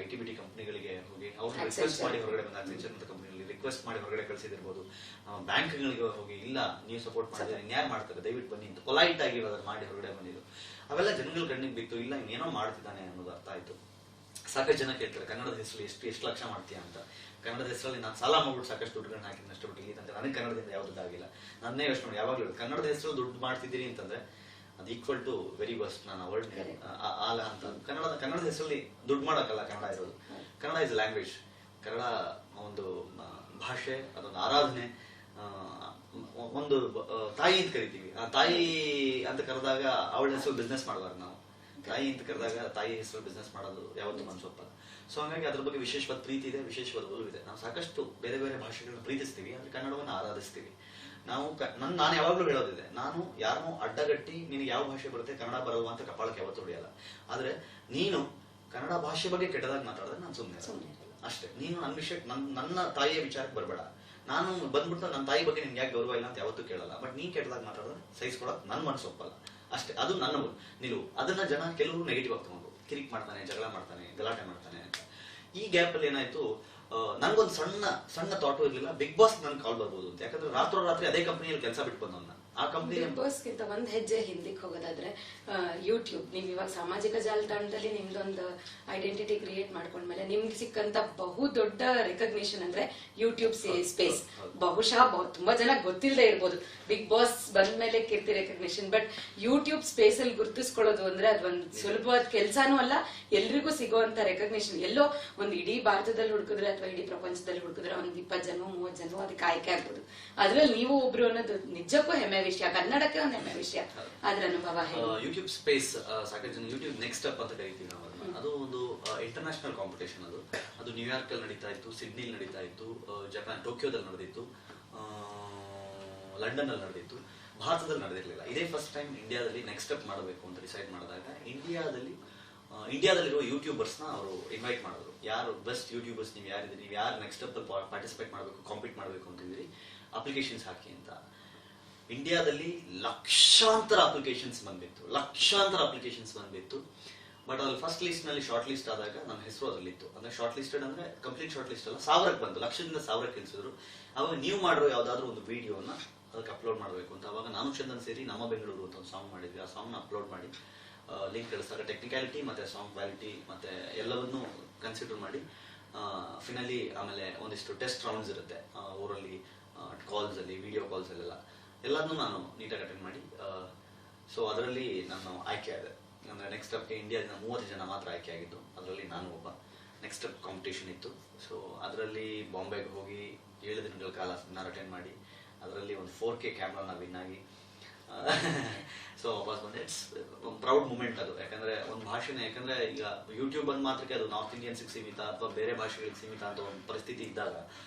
ITBT ಕಂಪನಿಗಳಿಗೆ ಹೋಗಿ ಅವ್ರನ್ನ ರಿಕ್ವೆಸ್ಟ್ ಮಾಡಿ ಹೊರಗಡೆ ಬಂದ ಅಕ್ಸೆಂಚರ್ ಅಂತ ಕಂಪನಿಯಲ್ಲಿ ರಿಕ್ವೆಸ್ಟ್ ಮಾಡಿ ಹೊರಗಡೆ ಕಳಿಸಿದಿರ್ಬೋದು. ಬ್ಯಾಂಕ್ಗಳಿಗೆ ಹೋಗಿ ಇಲ್ಲ ನೀವು ಸಪೋರ್ಟ್ ಮಾಡಿದ್ರೆ ಇನ್ಯಾರು ಮಾಡ್ತಾರೆ ದಯವಿಟ್ಟು ಬನ್ನಿ ಅಂತ ಪೊಲೈಟ್ ಆಗಿ ಅದನ್ನು ಮಾಡಿ ಹೊರಗಡೆ ಬಂದಿದ್ದು. ಅವೆಲ್ಲ ಜನಗಳ ಕಣ್ಣಿಗೆ ಬಿತ್ತು. ಇಲ್ಲ ಇನ್ನೇನೋ ಮಾಡ್ತಿದ್ದಾನೆ ಅನ್ನೋದು ಅರ್ಥ ಆಯ್ತು. ಸಾಕಷ್ಟು ಜನ ಕೇಳ್ತಾರೆ ಕನ್ನಡದ ಹೆಸರು ಎಷ್ಟು ಲಕ್ಷ ಮಾಡ್ತೀಯಾ ಅಂತ. ಕನ್ನಡದ ಹೆಸರಲ್ಲಿ ನಾನು ಸಾಲ ಮಾಡ್ಬಿಟ್ಟು ಸಾಕಷ್ಟು ದುಡ್ಡುಗಳನ್ನ ಹಾಕಿದ ಅಷ್ಟು ಬಿಟ್ಟು ಇಲ್ಲಿ ನನಗೆ ಕನ್ನಡದಿಂದ ಯಾವುದಾಗಿಲ್ಲ. ನನ್ನೇ ಯೋಚನೆ ಮಾಡಿ ಯಾವಾಗಲೂ ಕನ್ನಡದ ಹೆಸರು ದುಡ್ಡು ಮಾಡ್ತಿದ್ದೀರಿ ಅಂತಂದ್ರೆ ಅದು ಈಕ್ವಲ್ ಟು ವೆರಿ ವರ್ಸ್ಟ್. ನಾನು ಅವರ್ಡ್ ಆಲ ಅಂತ ಕನ್ನಡದ ಹೆಸರಲ್ಲಿ ದುಡ್ಡು ಮಾಡೋಕ್ಕಲ್ಲ ಕನ್ನಡ ಇರೋದು. Kannada is language. ಕನ್ನಡ ಒಂದು ಭಾಷೆ, ಅದೊಂದು ಆರಾಧನೆ, ಒಂದು ತಾಯಿ ಅಂತ ಕರಿತೀವಿ. ಆ ತಾಯಿ ಅಂತ ಕರೆದಾಗ ಅವಳ ಹೆಸರು ಬಿಸ್ನೆಸ್ ಮಾಡಬಾರ್ದು ನಾವು. ತಾಯಿ ಅಂತ ಕರೆದಾಗ ತಾಯಿ ಹೆಸರು ಬಿಸ್ನೆಸ್ ಮಾಡೋದು ಯಾವತ್ತೂ ಮನ್ಸೊಪ್ಪಲ್ಲ. ಸೊ ಹಾಗಾಗಿ ಅದ್ರ ಬಗ್ಗೆ ವಿಶೇಷವಾದ ಪ್ರೀತಿ ಇದೆ, ವಿಶೇಷವಾದ ಒಲವಿದೆ. ನಾವು ಸಾಕಷ್ಟು ಬೇರೆ ಬೇರೆ ಭಾಷೆಗಳನ್ನ ಪ್ರೀತಿಸ್ತೀವಿ, ಅಂದ್ರೆ ಕನ್ನಡವನ್ನು ಆರಾಧಿಸ್ತೀವಿ. ನಾವು ನಾನು ಯಾವಾಗ್ಲೂ ಹೇಳೋದಿದೆ, ನಾನು ಯಾರನ್ನೂ ಅಡ್ಡಗಟ್ಟಿ ನಿನಗೆ ಯಾವ ಭಾಷೆ ಬರುತ್ತೆ ಕನ್ನಡ ಬರಲ್ವಾ ಅಂತ ಕಪಾಳಕ್ಕೆ ಯಾವತ್ತೂ ಹೊಡೆಯಲ್ಲ. ಆದ್ರೆ ನೀನು ಕನ್ನಡ ಭಾಷೆ ಬಗ್ಗೆ ಕೆಟ್ಟದಾಗಿ ಮಾತಾಡಿದ್ರೆ ನಾನು ಸುಮ್ಮನೆ ಅಷ್ಟೇ. ನೀನು ನನ್ನ ವಿಷಯ ನನ್ನ ತಾಯಿಯ ವಿಚಾರಕ್ಕೆ ಬರಬೇಡ. ನಾನು ಬಂದ್ಬಿಟ್ಟು ನನ್ನ ತಾಯಿ ಬಗ್ಗೆ ನಿನ್ಗೆ ಯಾಕೆ ಗೌರವ ಇಲ್ಲ ಅಂತ ಯಾವತ್ತೂ ಕೇಳಲ್ಲ. ಬಟ್ ನೀನ್ ಕೆಟ್ಟದಾಗಿ ಮಾತಾಡಿದ್ರೆ ಸಹಿಸ್ಕೊಳಕ್ ನನ್ ಮನಸ್ಸೊಪ್ಪಲ್ಲ ಅಷ್ಟೇ. ಅದು ನನ್ನ ನಿಲುವು. ಅದನ್ನ ಜನ ಕೆಲವರು ನೆಗೆಟಿವ್ ಆಗಿ ತಗೊಂಡು ಕಿರಿಕ್ ಮಾಡ್ತಾನೆ, ಜಗಳ ಮಾಡ್ತಾನೆ, ಗಲಾಟೆ ಮಾಡ್ತಾನೆ ಅಂತ. ಈ ಗ್ಯಾಪ್ ಅಲ್ಲಿ ಏನಾಯ್ತು, ನನ್ಗೊಂದು ಸಣ್ಣ ಥಾಟು ಇರ್ಲಿಲ್ಲ ಬಿಗ್ ಬಾಸ್ ನನ್ ಕಾಲ್ ಬರ್ಬೋದು ಅಂತ. ಯಾಕಂದ್ರೆ ರಾತ್ರಿ ಅದೇ ಕಂಪನಿಯಲ್ಲಿ ಕೆಲಸ ಬಿಟ್ಟು ಬಂದವನ್ನ. ಆ ಕಂಪನಿ ಬಿಗ್ ಬಾಸ್ಗಿಂತ ಒಂದ್ ಹೆಜ್ಜೆ ಹಿಂದಕ್ಕೆ ಹೋಗೋದಾದ್ರೆ ಯೂಟ್ಯೂಬ್, ನೀವು ಇವಾಗ ಸಾಮಾಜಿಕ ಜಾಲತಾಣದಲ್ಲಿ ನಿಮ್ದೊಂದು ಐಡೆಂಟಿಟಿ ಕ್ರಿಯೇಟ್ ಮಾಡ್ಕೊಂಡ್ಮೇಲೆ ನಿಮ್ಗೆ ಸಿಕ್ಕಂತ ಬಹು ದೊಡ್ಡ ರೆಕಗ್ನಿಷನ್ ಅಂದ್ರೆ ಯೂಟ್ಯೂಬ್ ಸ್ಪೇಸ್. ಬಹುಶಃ ತುಂಬಾ ಜನ ಗೊತ್ತಿಲ್ಲದೆ ಇರ್ಬೋದು ಬಿಗ್ ಬಾಸ್ ಬಂದ್ಮೇಲೆ ಕೀರ್ತಿ ರೆಕಗ್ನಿಷನ್. ಬಟ್ ಯೂಟ್ಯೂಬ್ ಸ್ಪೇಸ್ ಅಲ್ಲಿ ಗುರುತಿಸ್ಕೊಳ್ಳೋದು ಅಂದ್ರೆ ಅದೊಂದು ಸುಲಭವಾದ ಕೆಲ್ಸಾನೂ ಅಲ್ಲ, ಎಲ್ರಿಗೂ ಸಿಗುವಂತ ರೆಕಗ್ನಿಷನ್. ಎಲ್ಲೋ ಒಂದು ಇಡೀ ಭಾರತದಲ್ಲಿ ಹುಡುಕಿದ್ರೆ ಅಥವಾ ಇಡೀ ಪ್ರಪಂಚದಲ್ಲಿ ಹುಡುಕಿದ್ರೆ ಒಂದ್ 20 ಜನ 30 ಜನ ಅದಕ್ಕೆ ಆಯ್ಕೆ ಆಗ್ಬೋದು. ಅದ್ರಲ್ಲಿ ನೀವು ಒಬ್ರು ಅನ್ನೋದು ನಿಜಕ್ಕೂ ಹೆಮ್ಮೆ ವಿಷಯ, ಕನ್ನಡಕ್ಕೆ ಒಂದು ಹೆಮ್ಮೆ ವಿಷಯ. ಅದ್ರ ಅನುಭವ ಯೂಟ್ಯೂಬ್ ಸ್ಪೇಸ್ ಸಾಕಷ್ಟು ಜನ ಯೂಟ್ಯೂಬ್ ನೆಕ್ಸ್ಟ್ ಅಪ್ ಅಂತ ಕರಿತೀವಿ ನಾವು. ಅದು ಒಂದು ಇಂಟರ್ನ್ಯಾಷನಲ್ ಕಾಂಪಿಟೇಷನ್. ಅದು ನ್ಯೂಯಾರ್ಕ್ ಅಲ್ಲಿ ನಡೀತಾ ಇತ್ತು, ಸಿಡ್ನಿಲಿ ನಡೀತಾ ಇತ್ತು, ಜಪಾನ್ ಟೋಕಿಯೋದಲ್ಲಿ ನಡೆದಿತ್ತು, ಲಂಡನ್ ಅಲ್ಲಿ ನಡೆದಿತ್ತು, ಭಾರತದಲ್ಲಿ ನಡೆದಿರಲಿಲ್ಲ. ಇದೇ ಫಸ್ಟ್ ಟೈಮ್ ಇಂಡಿಯಾದಲ್ಲಿ ನೆಕ್ಸ್ಟ್ ಅಪ್ ಮಾಡಬೇಕು ಅಂತ ಡಿಸೈಡ್ ಮಾಡಿದಾಗ ಇಂಡಿಯಾದಲ್ಲಿರುವ ಯೂಟ್ಯೂಬರ್ಸ್ನ ಅವರು ಇನ್ವೈಟ್ ಮಾಡಿದ್ರು. ಯಾರು ಬೆಸ್ಟ್ ಯೂಟ್ಯೂಬರ್ಸ್ ನೀವು ಯಾರಿದ್ದೀರಿ, ನೀವು ಯಾರು ನೆಕ್ಸ್ಟ್ ಅಪ್ ಪಾರ್ಟಿಸಿಪೇಟ್ ಮಾಡಬೇಕು, ಕಾಂಪೀಟ್ ಮಾಡಬೇಕು ಅಂತಿದ್ದೀರಿ, ಅಪ್ಲಿಕೇಶನ್ಸ್ ಹಾಕಿ ಅಂತ. ಇಂಡಿಯಾದಲ್ಲಿ ಲಕ್ಷಾಂತರ ಅಪ್ಲಿಕೇಶನ್ಸ್ ಬಂದ್ಬಿತ್ತು. ಬಟ್ ಅದ್ರಲ್ಲಿ ಫಸ್ಟ್ ಲಿಸ್ಟ್ ನಲ್ಲಿ ಶಾರ್ಟ್ ಲಿಸ್ಟ್ ಆದಾಗ ನನ್ನ ಹೆಸರು ಅದರಲ್ಲಿತ್ತು. ಅಂದ್ರೆ ಶಾರ್ಟ್ ಲಿಸ್ಟೆಡ್ ಅಂದ್ರೆ ಕಂಪ್ಲೀಟ್ ಶಾರ್ಟ್ ಲಿಸ್ಟ್ ಅಲ್ಲ, 1000ಕ್ಕೆ ಬಂತು. 1,00,000 ಇಳಿಸಿದ್ರು. ಅವಾಗ ನೀವು ಮಾಡಿರೋ ಯಾವ್ದಾದ್ರು ಒಂದು ವಿಡಿಯೋನ ಅದಕ್ಕೆ ಅಪ್ಲೋಡ್ ಮಾಡಬೇಕು ಅಂತ. ಅವಾಗ ನಾನು ಚಂದನ್ ಸೇರಿ ನಮ್ಮ ಬೆಂಗಳೂರು ಅಂತ ಒಂದು ಸಾಂಗ್ ಮಾಡಿದ್ವಿ. ಆ ಸಾಂಗ್ನ ಅಪ್ಲೋಡ್ ಮಾಡಿ ಲಿಂಕ್ ಕಳಿಸಿದಾಗ ಟೆಕ್ನಿಕಾಲಿಟಿ ಮತ್ತೆ ಸಾಂಗ್ ಕ್ವಾಲಿಟಿ ಮತ್ತೆ ಎಲ್ಲವನ್ನೂ ಕನ್ಸಿಡರ್ ಮಾಡಿ ಫಿನಲಿ ಆಮೇಲೆ ಒಂದಿಷ್ಟು ಟೆಸ್ಟ್ ರೌಂಡ್ಸ್ ಇರುತ್ತೆ ಊರಲ್ಲಿ, ಕಾಲ್ಸ್ ಅಲ್ಲಿ, ವಿಡಿಯೋ ಕಾಲ್ಸ್ ಅಲ್ಲೆಲ್ಲ ಎಲ್ಲದನ್ನೂ ನಾನು ನೀಟಾಗಿ ಅಟೆಂಡ್ ಮಾಡಿ ಸೊ ಅದರಲ್ಲಿ ನಾನು ಆಯ್ಕೆ ಆದೆ. ಅಂದರೆ ನೆಕ್ಸ್ಟ್ ಅಪ್ಗೆ ಇಂಡಿಯಾದಿಂದ 30 ಜನ ಮಾತ್ರ ಆಯ್ಕೆ ಆಗಿದ್ದು, ಅದರಲ್ಲಿ ನಾನು ಒಬ್ಬ. ನೆಕ್ಸ್ಟ್ ಅಪ್ ಕಾಂಪಿಟೇಷನ್ ಇತ್ತು. ಸೊ ಅದರಲ್ಲಿ ಬಾಂಬೆಗೆ ಹೋಗಿ 7 ದಿನಗಳ ಕಾಲ ನಾನು ಅಟೆಂಡ್ ಮಾಡಿ ಅದರಲ್ಲಿ ಒಂದು 4K ಕ್ಯಾಮ್ರಾನ ವಿನ್ ಆಗಿ ಸೊ ವಾಪಸ್ ಬಂದೆ. ಇಟ್ಸ್ ಪ್ರೌಡ್ ಮೂಮೆಂಟ್ ಅದು. ಯಾಕಂದ್ರೆ ಒಂದು ಭಾಷೆನೇ, ಯಾಕಂದ್ರೆ ಈಗ ಯೂಟ್ಯೂಬ್ ಅಂದ್ ಮಾತ್ರಕ್ಕೆ ಅದು ನಾರ್ತ್ ಇಂಡಿಯನ್ಸ್ಗೆ ಸೀಮಿತ ಅಥವಾ ಬೇರೆ ಭಾಷೆಗಳಿಗೆ ಸೀಮಿತ ಅಂತ ಒಂದು ಪರಿಸ್ಥಿತಿ ಇದ್ದಾಗ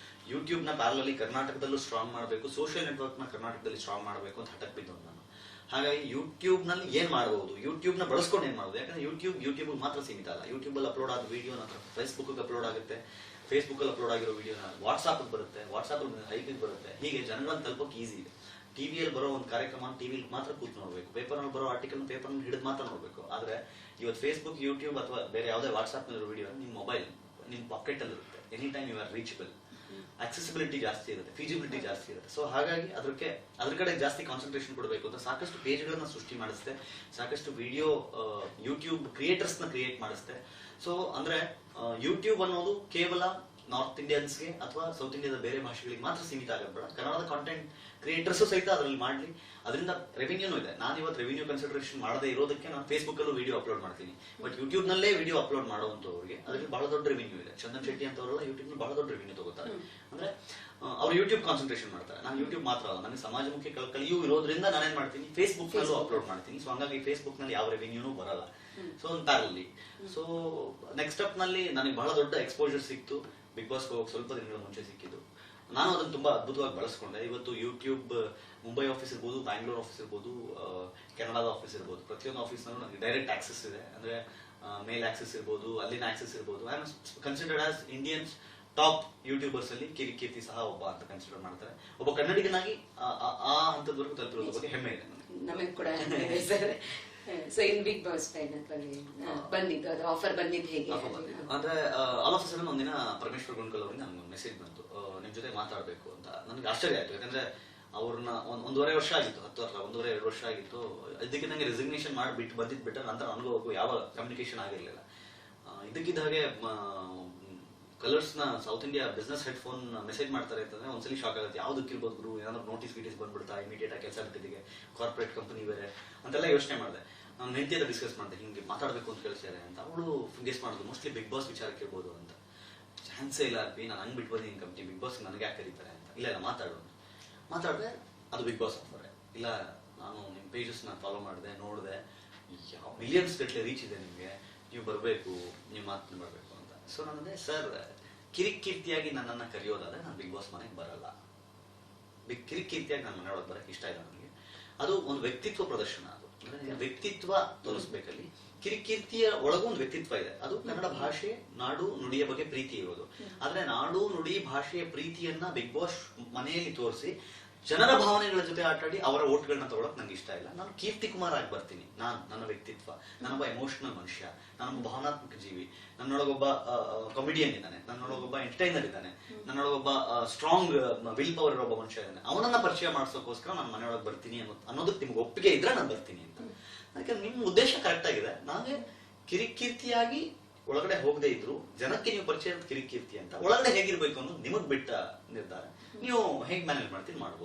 ಯೂಟ್ಯೂಬ್ನ ಪ್ಯಾರಲಲ್ಲಿ ಕರ್ನಾಟಕದಲ್ಲೂ ಸ್ಟ್ರಾಂಗ್ ಮಾಡಬೇಕು, ಸೋಷಿಯಲ್ ನೆಟ್ವರ್ಕ್ನ ಕರ್ನಾಟಕದಲ್ಲಿ ಸ್ಟ್ರಾಂಗ್ ಮಾಡಬೇಕು ಅಂತ ಹಠಕ್ಕೆ ಬಿದ್ದವನು ನಾನು. ಹಾಗಾಗಿ ಯೂಟ್ಯೂಬ್ನಲ್ಲಿ ಏನ್ ಮಾಡಬಹುದು, ಯೂಟ್ಯೂಬ್ನ ಬಳಸ್ಕೊಂಡು ಏನ್ ಮಾಡಬಹುದು. ಯಾಕಂದ್ರೆ ಯೂಟ್ಯೂಬ್ ಮಾತ್ರ ಸೀಮಿತ ಅಲ್ಲ. ಯೂಟ್ಯೂಬಲ್ಲಿ ಅಪ್ಲೋಡ್ ಆದ ವಿಡಿಯೋ ನಂತರ ಫೇಸ್ಬುಕ್ಗೆ ಅಪ್ಲೋಡ್ ಆಗುತ್ತೆ, ಫೇಸ್ಬುಕ್ಕಲ್ಲಿ ಅಪ್ಲೋಡ್ ಆಗಿರೋ ವಿಡಿಯೋನ ವಾಟ್ಸಾಪ್ಗೆ ಬರುತ್ತೆ, ವಾಟ್ಸಾಪಲ್ಲಿ ಹೈಪಿಗೆ ಬರುತ್ತೆ. ಹೀಗೆ ಜನಗಳನ್ನ ತಲುಪೋಕೆ ಈಸಿ ಇದೆ. ಟಿವಿಯಲ್ಲಿ ಬರೋ ಒಂದು ಕಾರ್ಯಕ್ರಮ ಟಿವಿಲಿ ಮಾತ್ರ ಕೂತ್ ನೋಡ್ಬೇಕು, ಪೇಪರ್ನಲ್ಲಿ ಬರೋ ಆರ್ಟಿಕಲ್ ಪೇಪರ್ನ ಹಿಡಿದು ಮಾತ್ರ ನೋಡ್ಬೇಕು. ಆದ್ರೆ ಇವತ್ತು ಫೇಸ್ಬುಕ್, ಯೂಟ್ಯೂಬ್ ಅಥವಾ ಬೇರೆ ಯಾವುದೇ ವಾಟ್ಸಾಪ್ನಲ್ಲಿರೋ ವಿಡಿಯೋ ನಿಮ್ಮ ಮೊಬೈಲ್, ನಿಮ್ಮ ಪಾಕೆಟ್ ಅಲ್ಲಿ ಇರುತ್ತೆ. Any time you are reachable. Accessibility ಜಾಸ್ತಿ ಇರುತ್ತೆ, ಫೀಸಿಬಿಲಿಟಿ ಜಾಸ್ತಿ ಇರುತ್ತೆ. ಸೊ ಹಾಗಾಗಿ ಅದ್ರ ಕಡೆ ಜಾಸ್ತಿ ಕಾನ್ಸಂಟ್ರೇಷನ್ ಕೊಡಬೇಕು ಅಂತ ಸಾಕಷ್ಟು ಪೇಜ್ಗಳನ್ನ ಸೃಷ್ಟಿ ಮಾಡಿಸ್ತೆ, ಸಾಕಷ್ಟು ವಿಡಿಯೋ ಯೂಟ್ಯೂಬ್ ಕ್ರಿಯೇಟರ್ಸ್ನ ಕ್ರಿಯೇಟ್ ಮಾಡಿಸ್ತೆ. ಸೊ ಅಂದ್ರೆ ಯೂಟ್ಯೂಬ್ ಅನ್ನೋದು ಕೇವಲ ನಾರ್ತ್ ಇಂಡಿಯನ್ಸ್ಗೆ ಅಥವಾ ಸೌತ್ ಇಂಡಿಯಾದ ಬೇರೆ ಭಾಷೆಗಳಿಗೆ ಮಾತ್ರ ಸೀಮಿತ ಆಗಬೇಡ. ಕನ್ನಡದ ಕಾಂಟೆಂಟ್ ಕ್ರಿಯೇಟರ್ಸು ಸಹಿತ ಅದರಲ್ಲಿ ಮಾಡಲಿ, ಅದರಿಂದ ರೆವಿನ್ಯೂನು ಇದೆ. ನಾನು ಇವತ್ತು ರೆವಿನ್ಯೂ ಕನ್ಸಿಡರೇಷನ್ ಮಾಡದೇ ಇರೋದಕ್ಕೆ ನಾನು ಫೇಸ್ಬುಕ್ ಅಲ್ಲೂ ವಿಡಿಯೋ ಅಪ್ಲೋಡ್ ಮಾಡ್ತೀನಿ. ಬಟ್ ಯೂಟ್ಯೂಬ್ ನಲ್ಲೇ ವಿಡಿಯೋ ಅಪ್ಲೋಡ್ ಮಾಡುವಂತವ್ರಿಗೆ ಅದರಲ್ಲಿ ಬಹಳ ದೊಡ್ಡ ರೆವಿನ್ಯೂ ಇದೆ. ಚಂದನ್ ಶೆಟ್ಟಿ ಅಂತವರೆಲ್ಲ ಯೂಟ್ಯೂಬ್ ಬಹಳ ದೊಡ್ಡ ರೆವಿನ್ಯೂ ತಗೋತಾರೆ. ಅಂದ್ರೆ ಅವ್ರು ಯೂಟ್ಯೂಬ್ ಕಾನ್ಸಂಟ್ರೇಷನ್ ಮಾಡ್ತಾರೆ. ನಾನು ಯೂಟ್ಯೂಬ್ ಮಾತ್ರ ಅಲ್ಲ, ನನಗೆ ಸಮಾಜಮುಖಿ ಕಲಿಯೂ ಇರೋದ್ರಿಂದ ನಾನೇನ್ ಮಾಡ್ತೀನಿ, ಫೇಸ್ಬುಕ್ ನಲ್ಲೂ ಅಪ್ಲೋಡ್ ಮಾಡ್ತೀನಿ. ಸೊ ಹಂಗಾಗಿ ಫೇಸ್ಬುಕ್ ನಲ್ಲಿ ಯಾವ ರೆವಿನ್ಯೂನು ಬರಲ್ಲ. ಸೊ ಒಂದು ಪ್ಯಾರಲಿ. ಸೊ ನೆಕ್ಸ್ಟ್ ಅಪ್ ನಲ್ಲಿ ನನಗೆ ಬಹಳ ದೊಡ್ಡ ಎಕ್ಸ್ಪೋಜರ್ ಸಿಕ್ತು. ಬಿಗ್ ಬಾಸ್ ಹೋಗೋಕೆ ಸ್ವಲ್ಪ ದಿನಗಳ ಮುಂಚೆ ಸಿಕ್ಕಿದ್ದು. ನಾನು ಅದನ್ನು ತುಂಬಾ ಅದ್ಭುತವಾಗಿ ಬಳಸ್ಕೊಂಡೆ. ಇವತ್ತು ಯೂಟ್ಯೂಬ್ ಮುಂಬೈ ಆಫೀಸ್ ಇರ್ಬೋದು, ಬ್ಯಾಂಗ್ಳೂರ್ ಆಫೀಸ್ ಇರ್ಬೋದು, ಕೆನಡಾದ ಆಫೀಸ್ ಇರ್ಬೋದು, ಪ್ರತಿಯೊಂದು ಆಫೀಸ್ನಲ್ಲೂ ನನಗೆ ಡೈರೆಕ್ಟ್ ಆಕ್ಸೆಸ್ ಇದೆ. ಅಂದ್ರೆ ಮೇಲ್ ಆಕ್ಸೆಸ್ ಇರ್ಬೋದು, ಅಲ್ಲಿನ ಆಕ್ಸೆಸ್ ಇರ್ಬೋದು. I am considered as Indians top YouTubers ಅಲ್ಲಿ ಕಿರಿಕೀರ್ತಿ ಸಹ ಒಬ್ಬ ಅಂತ ಕನ್ಸಿಡರ್ ಮಾಡ್ತಾರೆ. ಒಬ್ಬ ಕನ್ನಡಿಗನಾಗಿ ಆ ಹಂತದವರೆಗೂ ತಲುಪಿರೋದ್ರ ಬಗ್ಗೆ ಹೆಮ್ಮೆ ಇದೆ ನನಗೆ. ನಮಗೆ ಕೂಡ sir. So in Big Boss ಬಂದಿದ್ದು ಅದು ಆಫರ್ ಬಂದಿದ್ದು ಹೇಗೆ? ಅಂದ್ರೆ ಆಲ್ ಆಫ್ ಸಡನ್ ಒಂದಿನ ಪರಮೇಶ್ವರ್ ಗುಂಡ್ಕಲ್ ಅವರಿಂದ ನಮ್ಗೆ ಮೆಸೇಜ್ ಬಂತು, ನಿಮ್ ಜೊತೆ ಮಾತಾಡ್ಬೇಕು ಅಂತ. ನನಗೆ ಆಶ್ಚರ್ಯ ಆಯ್ತು, ಯಾಕಂದ್ರೆ ಅವ್ರನ್ನ 1.5 ವರ್ಷ ಆಗಿತ್ತು, 10 ವರ್ಷ 1.5-2 ವರ್ಷ ಆಗಿತ್ತು. ಇದಕ್ಕೆ ನಂಗೆ ರೆಸಿಗ್ನೇಷನ್ ಮಾಡಿಬಿಟ್ಟು ಬಂದಿದ್ಬಿಟ್ಟ ನಂತರ ನನಗೂ ಯಾವ ಕಮ್ಯುನಿಕೇಶನ್ ಆಗಿರ್ಲಿಲ್ಲ. ಇದಕ್ಕಿದ್ದ ಹಾಗೆ ಕಲರ್ಸ್ ನ south India business head phone message ಮಾಡ್ತಾರೆ ಅಂತಂದ್ರೆ ಒಂದ್ಸಲಿ ಶಾಕ್ ಆಗುತ್ತೆ. ಯಾವ್ದಕ್ಕಿರ್ಬೋದು ಗುರು, ಏನಾದ್ರು ನೋಟಿಸ್ ಗೀಟಿಸ್ ಬಂದ್ಬಿಡ್ತಾ ಇಮಿಡಿಯೇಟ್ ಆಗಿ ಕೆಲಸ ಬಿಟ್ಟಿದ್ದಕ್ಕೆ, ಕಾರ್ಪೊರೇಟ್ ಕಂಪನಿ ಬೇರೆ ಅಂತೆಲ್ಲ ಯೋಚನೆ ಮಾಡಿದೆ. ನಾನು ಹೆಂಡತಿ ಹತ್ರ ಡಿಸ್ಕಸ್ ಮಾಡಿದೆ, ಹಿಂಗೆ ಮಾತಾಡ್ಬೇಕು ಅಂತ ಕೇಳ್ತಾರೆ ಅಂತ. ಅವಳು ಗೆಸ್ ಮಾಡೋದು ಮೋಸ್ಟ್ಲಿ ಬಿಗ್ ಬಾಸ್ ವಿಚಾರಕ್ಕೆ ಇರ್ಬೋದು ಅಂತ. ಚಾನ್ಸೇ ಇಲ್ಲ ಅರ್ಪಿ, ನಾನು ಹಂಗ್ ಬಿಟ್ಟು ಬಂದಿದ್ದೀನಿ ಕಂಪ್ನಿ, ಬಿಗ್ ಬಾಸ್ ನನಗೆ ಯಾಕೆ ಕರೀತಾರೆ ಅಂತ. ಇಲ್ಲ ಮಾತಾಡಿದೆ, ಅದು ಬಿಗ್ ಬಾಸ್ ಆಫರ್. ಇಲ್ಲ, ನಾನು ನಿಮ್ಮ ಪೇಜಸ್ ನ ಫಾಲೋ ಮಾಡಿದೆ, ನೋಡಿದೆ, ಮಿಲಿಯನ್ಸ್ ಗಟ್ಟಲೆ ರೀಚ್ ಇದೆ ನಿಮಗೆ, ನೀವು ಬರಬೇಕು, ನೀವು ಮಾತನ್ನ ಬರಬೇಕು ಅಂತ. ಸೊ ನನಗೆ ಸರ್, ಕಿರಿಕೀರ್ತಿಯಾಗಿ ನನ್ನನ್ನು ಕರೆಯೋದಾದ್ರೆ ನಾನು ಬಿಗ್ ಬಾಸ್ ಮನೆಗೆ ಬರಲ್ಲ. ಕಿರಿಕೀರ್ತಿಯಾಗಿ ನನ್ನ ಮನೆ ಒಳಗೆ ಬರಕ್ಕೆ ಇಷ್ಟ ಇಲ್ಲ ನನಗೆ. ಅದು ಒಂದು ವ್ಯಕ್ತಿತ್ವ ಪ್ರದರ್ಶನ. ಅದು ಅಂದ್ರೆ ವ್ಯಕ್ತಿತ್ವ ತೋರಿಸ್ಬೇಕಲ್ಲಿ. ಕಿರಿಕೀರ್ತಿಯ ಒಳಗೂ ಒಂದು ವ್ಯಕ್ತಿತ್ವ ಇದೆ. ಅದು ಕನ್ನಡ ಭಾಷೆ, ನಾಡು, ನುಡಿಯ ಬಗ್ಗೆ ಪ್ರೀತಿ ಇರೋದು. ಆದ್ರೆ ನಾಡು, ನುಡಿ, ಭಾಷೆಯ ಪ್ರೀತಿಯನ್ನ ಬಿಗ್ ಬಾಸ್ ಮನೆಯಲ್ಲಿ ತೋರಿಸಿ ಜನರ ಭಾವನೆಗಳ ಜೊತೆ ಆಟಾಡಿ ಅವರ ಓಟ್ಗಳನ್ನ ತಗೊಳಕ್ ನಂಗೆ ಇಷ್ಟ ಇಲ್ಲ. ನಾನು ಕೀರ್ತಿ ಕುಮಾರ್ ಆಗಿ ಬರ್ತೀನಿ. ನನ್ನ ವ್ಯಕ್ತಿತ್ವ, ನಾನೊಬ್ಬ ಎಮೋಷನಲ್ ಮನುಷ್ಯ, ನಾನೊಬ್ಬ ಭಾವನಾತ್ಮಕ ಜೀವಿ, ನನ್ನೊಳಗೊಬ್ಬ ಕಾಮಿಡಿಯನ್ ಇದ್ದಾನೆ, ನನ್ನೊಳಗೊಬ್ಬ ಎಂಟರ್ಟೈನರ್ ಇದ್ದಾನೆ, ನನ್ನೊಳಗೊಬ್ಬ ಸ್ಟ್ರಾಂಗ್ ವಿಲ್ ಪವರ್ ಇರೋ ಒಬ್ಬ ಮನುಷ್ಯ ಇದ್ದಾನೆ. ಅವನನ್ನ ಪರಿಚಯ ಮಾಡಿಸೋಕೋಸ್ಕರ ನಾನು ಮನೆಯೊಳಗೆ ಬರ್ತೀನಿ ಅನ್ನೋದಕ್ಕೆ ನಿಮ್ಗೆ ಒಪ್ಪಿಗೆ ಇದ್ರೆ ನಾನು ಬರ್ತೀನಿ ಅಂತ. ಯಾಕಂದ್ರೆ ನಿಮ್ ಉದ್ದೇಶ ಕರೆಕ್ಟ್ ಆಗಿದೆ. ನಾನೇ ಕಿರಿಕೀರ್ತಿಯಾಗಿ ಒಳಗಡೆ ಹೋಗದೆ ಇದ್ರು ಜನಕ್ಕೆ ನೀವು ಪರಿಚಯ ಕಿರಿಕೀರ್ತಿ ಅಂತ, ಒಳಗಡೆ ಹೇಗಿರ್ಬೇಕು ಅನ್ನೋದು ನಿಮಗ್ ಬಿಟ್ಟ ನಿರ್ಧಾರ. ನೀವು ಹೇಗ್ ಮ್ಯಾನೇಜ್ ಮಾಡ್ತೀನಿ ಮಾಡ್ಬೋದು.